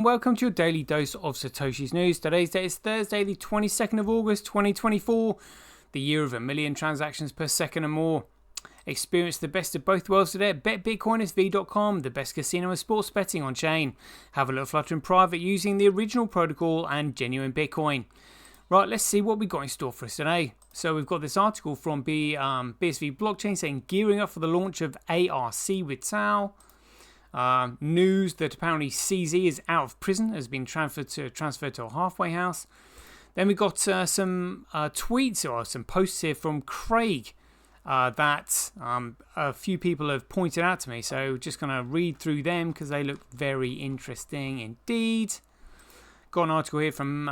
Welcome to your daily dose of Satoshi's news. Today's date is Thursday, the 22nd of August, 2024, the year of 1 million transactions per second and more. Experience the best of both worlds today at betbitcoinsv.com, the best casino and sports betting on chain. Have a little flutter in private using the original protocol and genuine Bitcoin. Right, let's see what we got in store for us today. So we've got this article from BSV Blockchain saying gearing up for the launch of ARC with Tau. News that apparently CZ is out of prison, has been transferred to a halfway house. Then we got some tweets or some posts here from Craig that a few people have pointed out to me. So just going to read through them because they look very interesting indeed. Got an article here from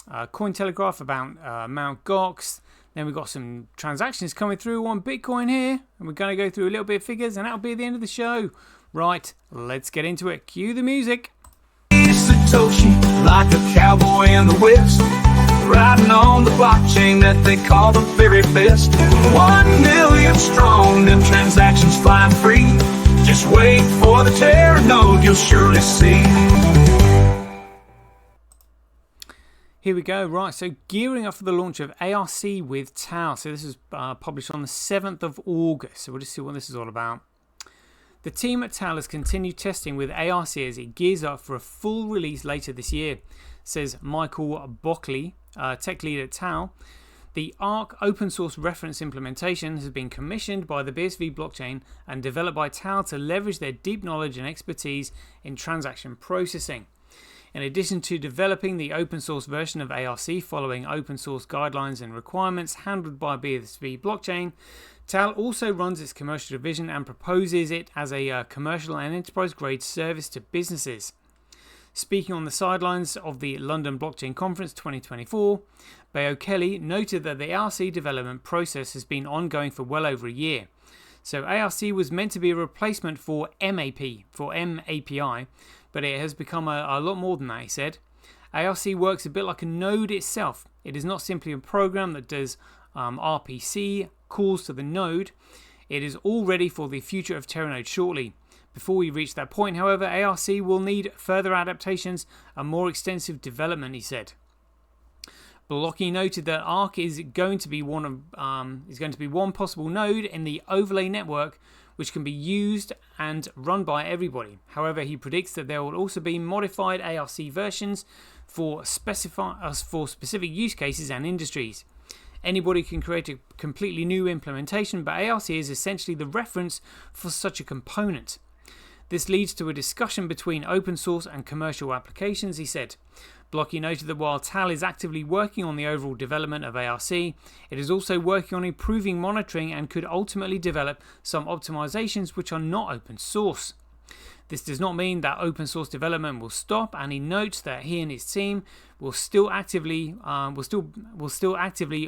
Cointelegraph about Mt. Gox. Then we've got some transactions coming through on Bitcoin here. And we're going to go through a little bit of figures and that'll be the end of the show. Right, let's get into it. Cue the music. Satoshi, like a cowboy in the West, riding on the blockchain that they call the very best. 1 million strong, them transactions flying free. Just wait for the Terra node, you'll surely see. Here we go. Right, so gearing up for the launch of ARC with Tau. So this was published on the 7th of August. So we'll just see what this is all about. The team at Tau has continued testing with ARC as it gears up for a full release later this year, says Michael Bockley, tech lead at Tau. The ARC open source reference implementation has been commissioned by the BSV blockchain and developed by Tau to leverage their deep knowledge and expertise in transaction processing. In addition to developing the open source version of ARC following open source guidelines and requirements handled by BSV blockchain, Tau also runs its commercial division and proposes it as a commercial and enterprise grade service to businesses. Speaking on the sidelines of the London Blockchain Conference 2024, Bayo Kelly noted that the ARC development process has been ongoing for well over a year. So ARC was meant to be a replacement for MAPI, but it has become a lot more than that, he said. ARC works a bit like a node itself. It is not simply a program that does RPC calls to the node. It is all ready for the future of Terranode shortly. Before we reach that point, however, ARC will need further adaptations and more extensive development, he said. Blocky noted that ARC is going to be one possible node in the overlay network which can be used and run by everybody. However, he predicts that there will also be modified ARC versions for specific use cases and industries. Anybody can create a completely new implementation, but ARC is essentially the reference for such a component. This leads to a discussion between open source and commercial applications, he said. Blocky noted that while Tau is actively working on the overall development of ARC, it is also working on improving monitoring and could ultimately develop some optimizations which are not open source. This does not mean that open source development will stop, and he notes that he and his team will still actively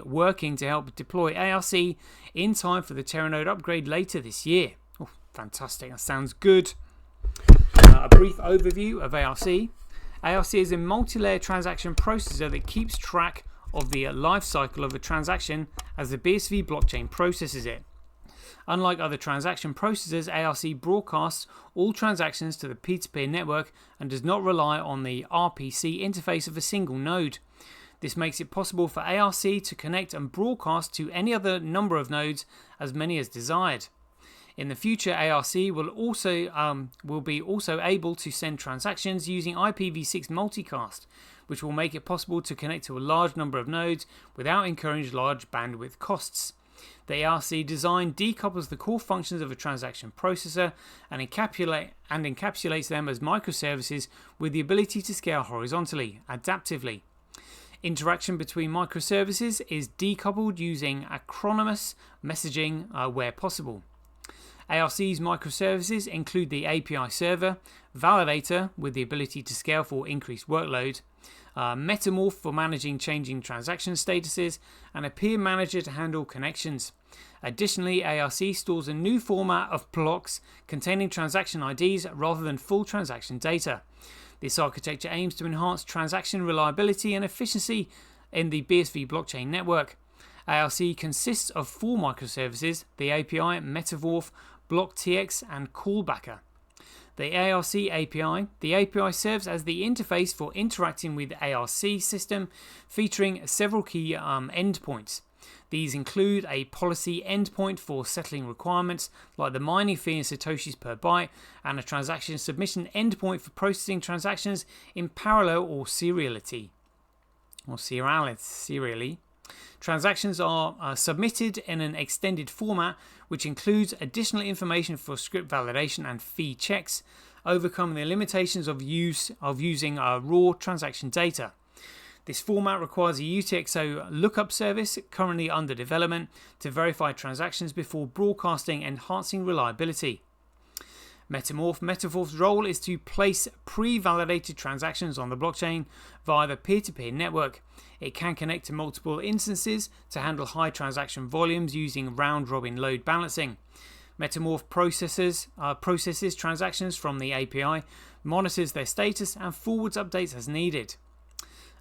working to help deploy ARC in time for the Terranode upgrade later this year. Oh, fantastic! That sounds good. A brief overview of ARC. ARC is a multi-layer transaction processor that keeps track of the life cycle of a transaction as the BSV blockchain processes it. Unlike other transaction processors, ARC broadcasts all transactions to the peer-to-peer network and does not rely on the RPC interface of a single node. This makes it possible for ARC to connect and broadcast to any other number of nodes, as many as desired. In the future, ARC will be also able to send transactions using IPv6 multicast, which will make it possible to connect to a large number of nodes without incurring large bandwidth costs. The ARC design decouples the core functions of a transaction processor and encapsulates them as microservices with the ability to scale horizontally, adaptively. Interaction between microservices is decoupled using acronymous messaging where possible. ARC's microservices include the API server, validator with the ability to scale for increased workload, Metamorph for managing changing transaction statuses, and a peer manager to handle connections. Additionally, ARC stores a new format of blocks containing transaction IDs rather than full transaction data. This architecture aims to enhance transaction reliability and efficiency in the BSV blockchain network. ARC consists of 4 microservices: the API, Metamorph, BlockTX, and Callbacker. The ARC API. The API serves as the interface for interacting with the ARC system, featuring several key endpoints. These include a policy endpoint for settling requirements like the mining fee in satoshis per byte, and a transaction submission endpoint for processing transactions in parallel or serially. Transactions are submitted in an extended format, which includes additional information for script validation and fee checks, overcoming the limitations of using raw transaction data. This format requires a UTXO lookup service, currently under development, to verify transactions before broadcasting, enhancing reliability. Metamorph's role is to place pre-validated transactions on the blockchain via the peer-to-peer network. It can connect to multiple instances to handle high transaction volumes using round-robin load balancing. Metamorph processes transactions from the API, monitors their status, and forwards updates as needed.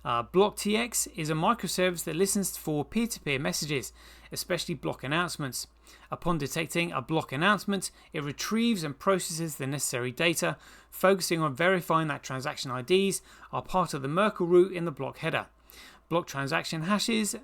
BlockTX is a microservice that listens for peer-to-peer messages, especially block announcements. Upon detecting a block announcement, it retrieves and processes the necessary data, focusing on verifying that transaction IDs are part of the Merkle root in the block header. Block transaction hashes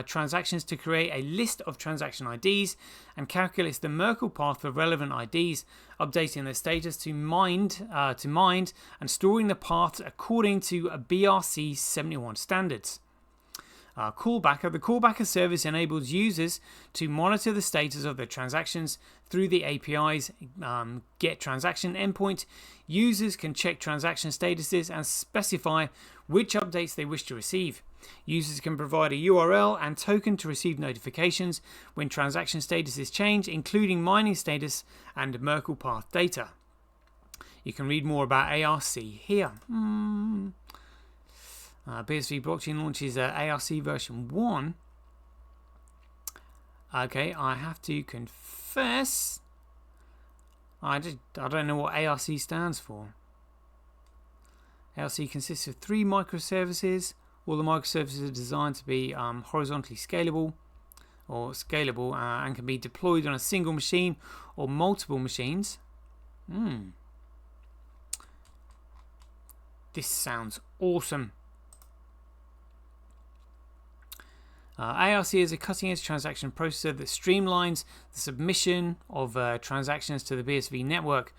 transactions to create a list of transaction IDs and calculates the Merkle path for relevant IDs, updating their status to mined and storing the paths according to BRC 71 standards. Callbacker. The callbacker service enables users to monitor the status of their transactions through the API's get transaction endpoint. Users can check transaction statuses and specify which updates they wish to receive. Users can provide a URL and token to receive notifications when transaction statuses change, including mining status and Merkle path data. You can read more about ARC here. BSV blockchain launches ARC version 1. Okay, I have to confess, I don't know what ARC stands for. ARC consists of 3 microservices. All the microservices are designed to be horizontally scalable and can be deployed on a single machine or multiple machines. This sounds awesome. ARC is a cutting-edge transaction processor that streamlines the submission of transactions to the BSV network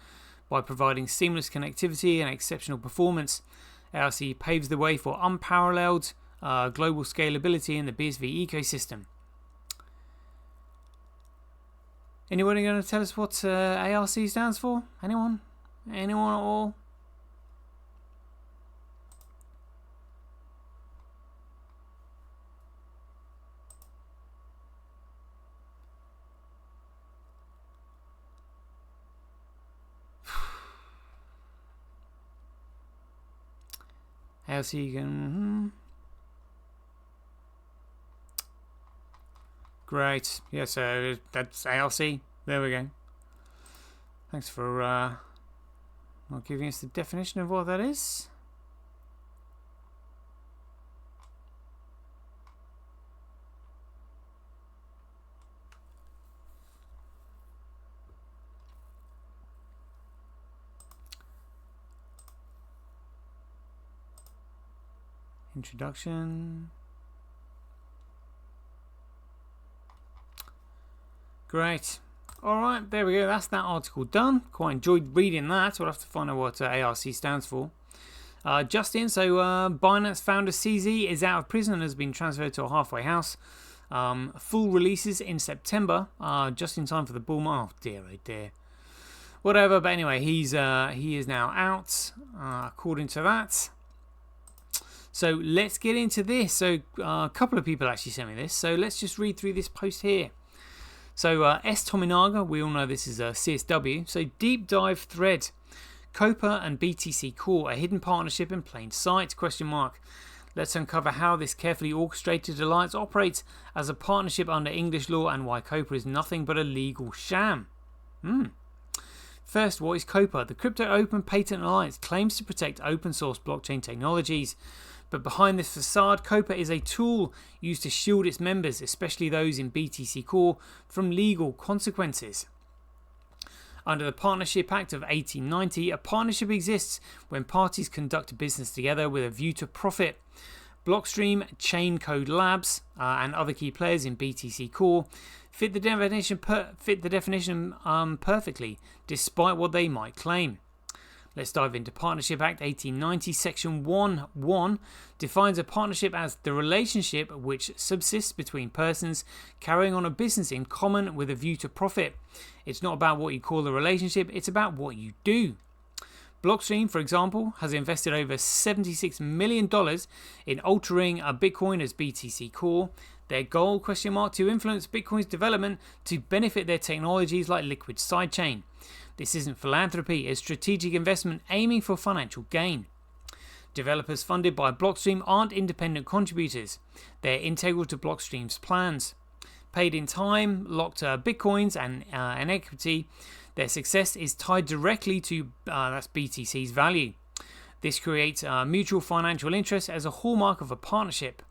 by providing seamless connectivity and exceptional performance. ARC paves the way for unparalleled global scalability in the BSV ecosystem. Anybody going to tell us what ARC stands for? Anyone? Anyone at all? ARC can... Great. Yeah, so that's ARC. There we go. Thanks for not giving us the definition of what that is. Introduction. Great. Alright, there we go. That's that article done. Quite enjoyed reading that. We'll have to find out what ARC stands for. Justin, so Binance founder CZ is out of prison and has been transferred to a halfway house. Full releases in September, just in time for the bull market. Oh dear, oh dear. Whatever, but anyway, he is now out, according to that. So let's get into this. So a couple of people actually sent me this. So let's just read through this post here. So S. Tominaga, we all know this is a CSW. So deep dive thread. COPA and BTC Core, a hidden partnership in plain sight? ? Let's uncover how this carefully orchestrated alliance operates as a partnership under English law and why COPA is nothing but a legal sham. First, what is COPA? The Crypto Open Patent Alliance claims to protect open source blockchain technologies. But behind this facade, COPA is a tool used to shield its members, especially those in BTC Core, from legal consequences. Under the Partnership Act of 1890, a partnership exists when parties conduct business together with a view to profit. Blockstream, Chain Code Labs, and other key players in BTC Core fit the definition perfectly, despite what they might claim. Let's dive into Partnership Act 1890. Section 1.1 defines a partnership as the relationship which subsists between persons carrying on a business in common with a view to profit. It's not about what you call a relationship, it's about what you do. Blockstream, for example, has invested over $76 million in altering a Bitcoin as BTC Core. Their goal, to influence Bitcoin's development to benefit their technologies like liquid sidechain. This isn't philanthropy, it's strategic investment aiming for financial gain. Developers funded by Blockstream aren't independent contributors. They're integral to Blockstream's plans. Paid in time, locked Bitcoins and equity, their success is tied directly to that's BTC's value. This creates mutual financial interest as a hallmark of a partnership.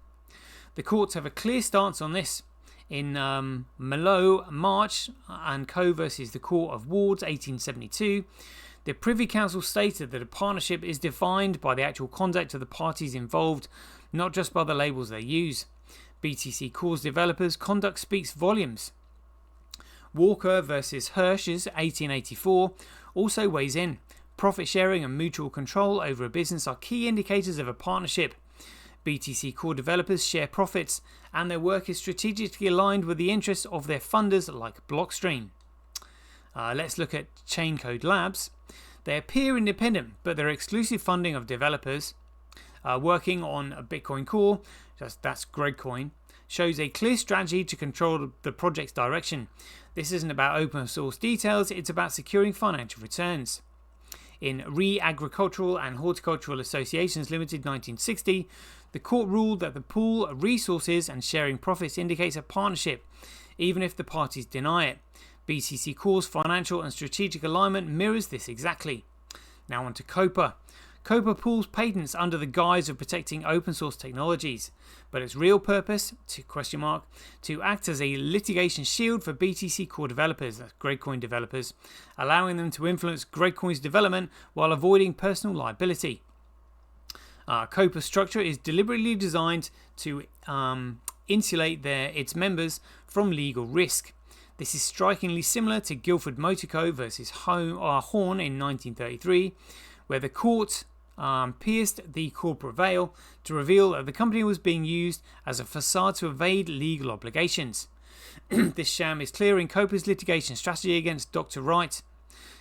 The courts have a clear stance on this. In Malo, March and Co. versus the Court of Wards, 1872, the Privy Council stated that a partnership is defined by the actual conduct of the parties involved, not just by the labels they use. BTC Core's developers' conduct speaks volumes. Walker versus Hirsch's 1884 also weighs in. Profit sharing and mutual control over a business are key indicators of a partnership. BTC Core developers share profits, and their work is strategically aligned with the interests of their funders like Blockstream. Let's look at Chain Code Labs. They appear independent, but their exclusive funding of developers working on a Bitcoin Core, that's Gregcoin, shows a clear strategy to control the project's direction. This isn't about open source details, it's about securing financial returns. In Re-Agricultural and Horticultural Associations Limited 1960, the court ruled that the pool of resources and sharing profits indicates a partnership, even if the parties deny it. BTC Core's financial and strategic alignment mirrors this exactly. Now on to COPA. COPA pools patents under the guise of protecting open source technologies, but its real purpose, to act as a litigation shield for BTC Core developers, that's Gregcoin developers, allowing them to influence Gregcoin's development while avoiding personal liability. COPA's structure is deliberately designed to insulate its members from legal risk. This is strikingly similar to Guildford Motor Co. versus Horn in 1933, where the court pierced the corporate veil to reveal that the company was being used as a facade to evade legal obligations. This sham is clear in COPA's litigation strategy against Dr. Wright.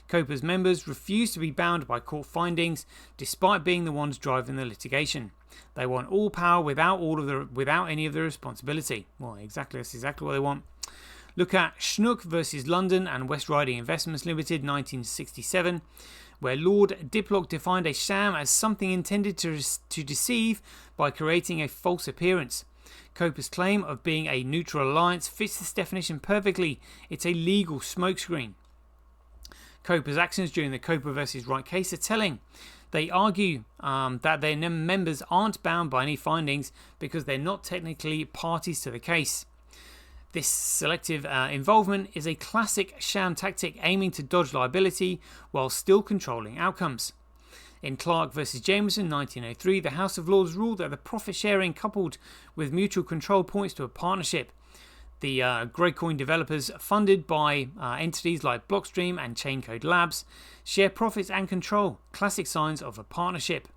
COPA's members refuse to be bound by court findings, despite being the ones driving the litigation. They want all power without any of the responsibility. Well, that's exactly what they want. Look at Schnook versus London and West Riding Investments Limited, 1967, where Lord Diplock defined a sham as something intended to deceive by creating a false appearance. COPA's claim of being a neutral alliance fits this definition perfectly. It's a legal smokescreen. COPA's actions during the COPA versus Wright case are telling. They argue that their members aren't bound by any findings because they're not technically parties to the case. This selective involvement is a classic sham tactic aiming to dodge liability while still controlling outcomes. In Clark versus Jameson 1903, the House of Lords ruled that the profit sharing coupled with mutual control points to a partnership. The Gregcoin developers, funded by entities like Blockstream and Chain Code Labs, share profits and control, classic signs of a partnership.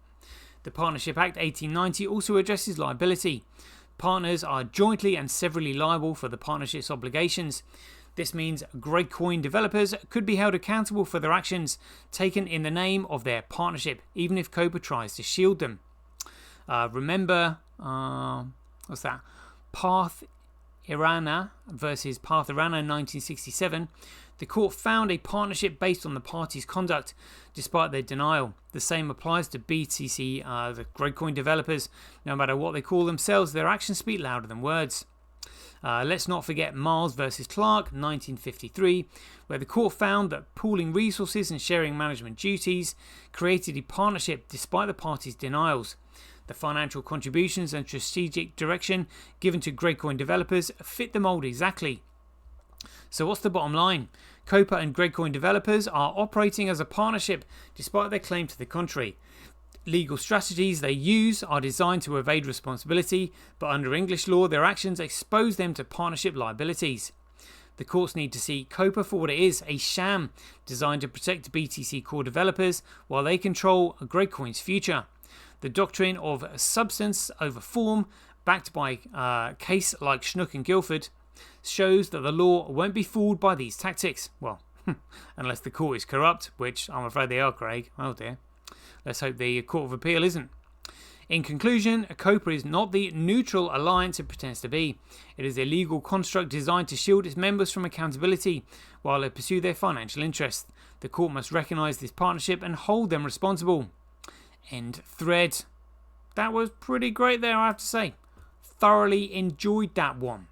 The Partnership Act 1890 also addresses liability. Partners are jointly and severally liable for the partnership's obligations. This means Gregcoin developers could be held accountable for their actions taken in the name of their partnership, even if COPA tries to shield them. Remember, Path Irana versus Path Irana in 1967. The court found a partnership based on the parties' conduct, despite their denial. The same applies to BTC, the Gregcoin developers. No matter what they call themselves, their actions speak louder than words. Let's not forget Miles versus Clark, 1953, where the court found that pooling resources and sharing management duties created a partnership despite the parties' denials. The financial contributions and strategic direction given to Gregcoin developers fit the mold exactly. So what's the bottom line? COPA and Gregcoin developers are operating as a partnership despite their claim to the contrary. Legal strategies they use are designed to evade responsibility, but under English law, their actions expose them to partnership liabilities. The courts need to see COPA for what it is, a sham designed to protect BTC core developers while they control Gregcoin's future. The doctrine of substance over form, backed by a case like Schnook and Guilford, shows that the law won't be fooled by these tactics. Well, unless the court is corrupt, which I'm afraid they are, Craig. Oh dear. Let's hope the Court of Appeal isn't. In conclusion, COPA is not the neutral alliance it pretends to be. It is a legal construct designed to shield its members from accountability while they pursue their financial interests. The court must recognise this partnership and hold them responsible. End thread. That was pretty great there, I have to say. Thoroughly enjoyed that one.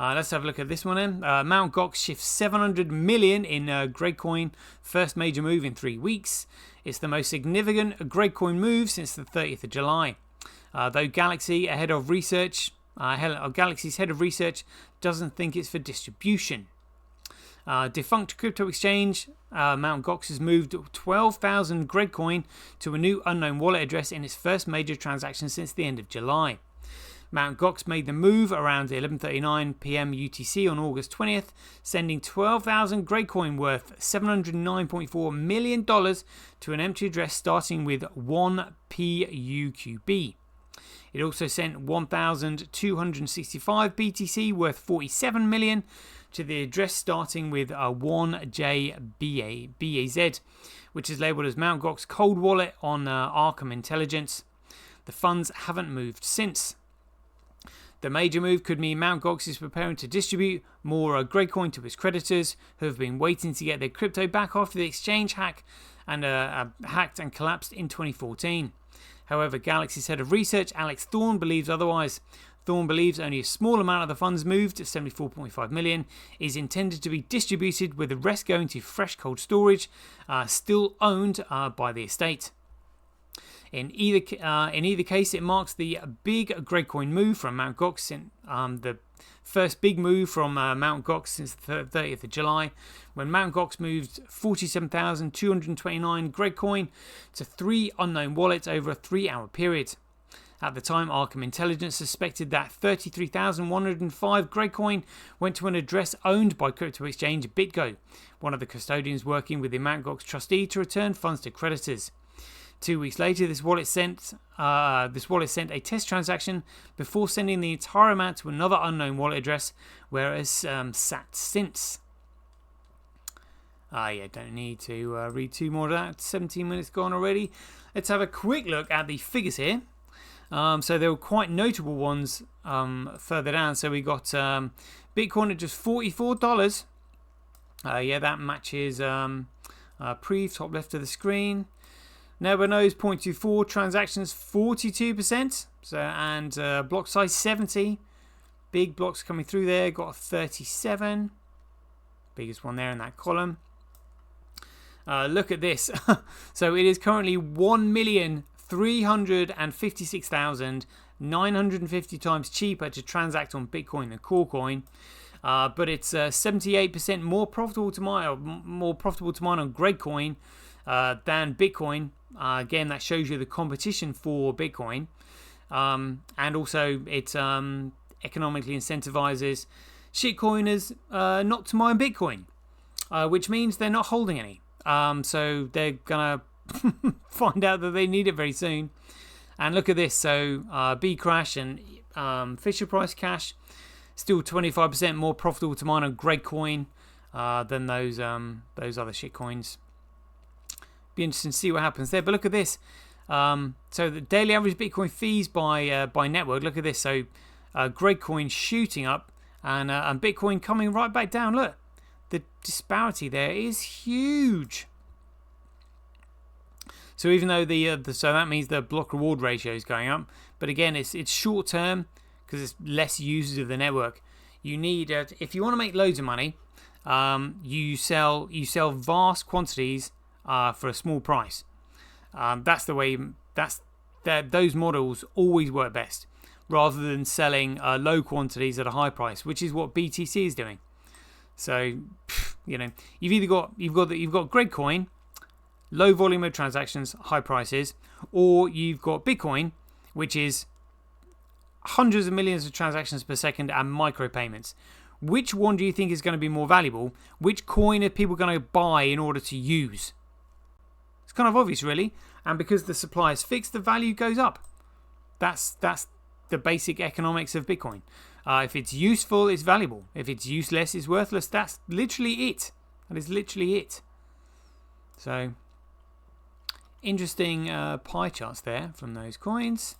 Let's have a look at this one then. Mt. Gox shifts 700 million in Gregcoin, first major move in 3 weeks. It's the most significant Gregcoin move since the 30th of July. Though Galaxy's head of research doesn't think it's for distribution. Defunct crypto exchange Mt. Gox has moved 12,000 Gregcoin to a new unknown wallet address in its first major transaction since the end of July. Mt. Gox made the move around 11:39 p.m. UTC on August 20th, sending 12,000 Gregcoin worth $709.4 million to an empty address starting with 1 PUQB. It also sent 1,265 BTC worth 47 million to the address starting with 1JBAZ, which is labelled as Mt. Gox cold wallet on Arkham Intelligence. The funds haven't moved since. The major move could mean Mt. Gox is preparing to distribute more Gregcoin to its creditors, who have been waiting to get their crypto back after the exchange hacked and collapsed in 2014. However, Galaxy's head of research, Alex Thorne, believes otherwise. Thorne believes only a small amount of the funds moved, 74.5 million, is intended to be distributed, with the rest going to fresh cold storage, still owned by the estate. In either case, it marks the big Gregcoin move from Mt. Gox, the first big move from Mt. Gox since the 30th of July, when Mt. Gox moved 47,229 Gregcoin to 3 unknown wallets over a 3-hour period. At the time, Arkham Intelligence suspected that 33,105 Gregcoin went to an address owned by crypto exchange BitGo, one of the custodians working with the Mt. Gox trustee to return funds to creditors. 2 weeks later, this wallet sent a test transaction before sending the entire amount to another unknown wallet address, where it has sat since. Don't need to read 2 more of that. 17 minutes gone already. Let's have a quick look at the figures here. So there were quite notable ones further down. So we got Bitcoin at just $44. That matches pre top left of the screen. Nobody knows 0.24 transactions 42%. So and block size 70. Big blocks coming through there. Got a 37. Biggest one there in that column. Look at this. So it is currently 1,356,950 times cheaper to transact on Bitcoin than Corecoin. But it's 78% more profitable to mine on Gregcoin than Bitcoin. Again, that shows you the competition for Bitcoin, and also it economically incentivizes shitcoiners not to mine Bitcoin, which means they're not holding any. So they're gonna find out that they need it very soon. And look at this. So Bcrash and Fisher Price Cash still 25% more profitable to mine on Gregcoin than those other shitcoins. Be interesting to see what happens there. But look at this. So the daily average Bitcoin fees by network. Look at this. So Gregcoin shooting up and Bitcoin coming right back down. Look, the disparity there is huge. So even though so that means the block reward ratio is going up, but again it's short term because it's less users of the network. You need if you want to make loads of money, you sell vast quantities for a small price. That's the way. Those models always work best, rather than selling low quantities at a high price, which is what BTC is doing. So, you've got Grid Coin, low volume of transactions, high prices, or you've got Bitcoin, which is hundreds of millions of transactions per second and micropayments. Which one do you think is going to be more valuable? Which coin are people going to buy in order to use? It's kind of obvious, really. And because the supply is fixed, the value goes up. That's the basic economics of Bitcoin. If it's useful, it's valuable. If it's useless, it's worthless. That's literally it. That is literally it. So, interesting pie charts there from those coins.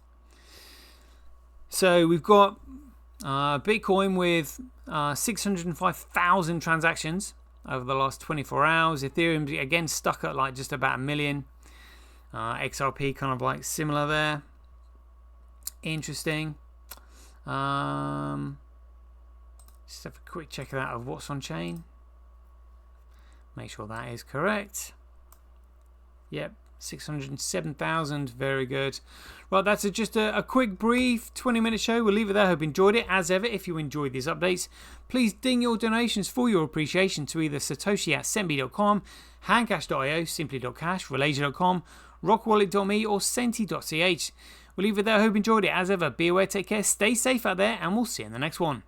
So we've got Bitcoin with 605,000 transactions over the last 24 hours. Ethereum again stuck at like just about 1 million. XRP kind of like similar there. Interesting. Just have a quick check of that of what's on chain. Make sure that is correct. Yep, 607,000. Very good. Right, that's just a quick, brief 20-minute show. We'll leave it there. Hope you enjoyed it. As ever, if you enjoyed these updates, please ding your donations for your appreciation to either satoshi@senbi.com, handcash.io, simply.cash, related.com, rockwallet.me, or senti.ch. We'll leave it there. Hope you enjoyed it. As ever, be aware, take care, stay safe out there, and we'll see you in the next one.